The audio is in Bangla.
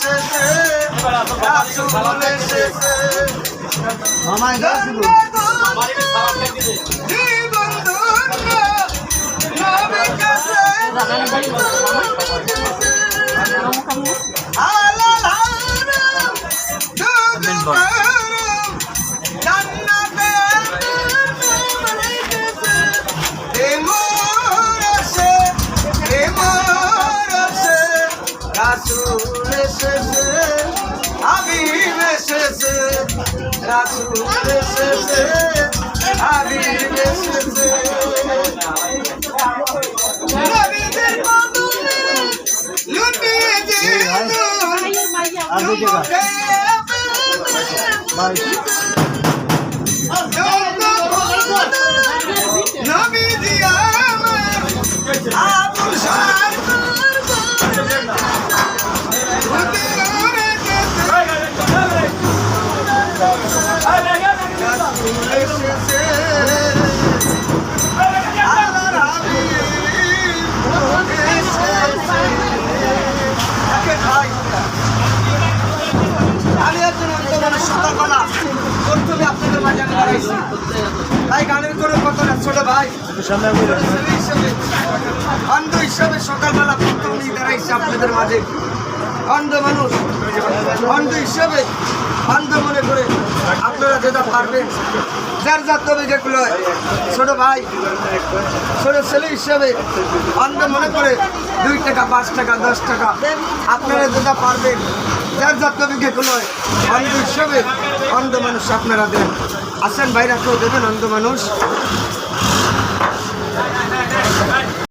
এসেছে রাসূল এসেছে মামাই গাছ জীবন ধন্য নবী কাছে হালাল হারাম দুধ গরম জান্নাতে রাসূল এসেছে হাবিব এসেছে রাসূল এসেছে হাবিব এসেছে নবীদের বদলে লুটিয়ে দিল ভাই নবীজি আমার আবুল শাহ আমি একজন অন্তর সকালবেলা প্রথমে আপনাদের মাঝে আমি দাঁড়াইছি তাই গানের কোনো কথা না ছোট ভাই অন্ধ হিসাবে সকালবেলা প্রথমেই দাঁড়াইছি আপনাদের মাঝে অন্ধ মানুষ অন্ধ হিসাবে অন্ধ মনে করে আপনারা যেটা পারবেন যার যার তবে যেগুলো ছোট ভাই ছোট ছেলে হিসাবে অন্ধ মনে করে 2 টাকা 5 টাকা 10 টাকা আপনারা যেটা পারবেন যার যার তবে যেগুলো অন্ধ হিসাবে অন্ধ মানুষ আপনারা দেন আসেন ভাইরা কেউ দেবেন অন্ধ মানুষ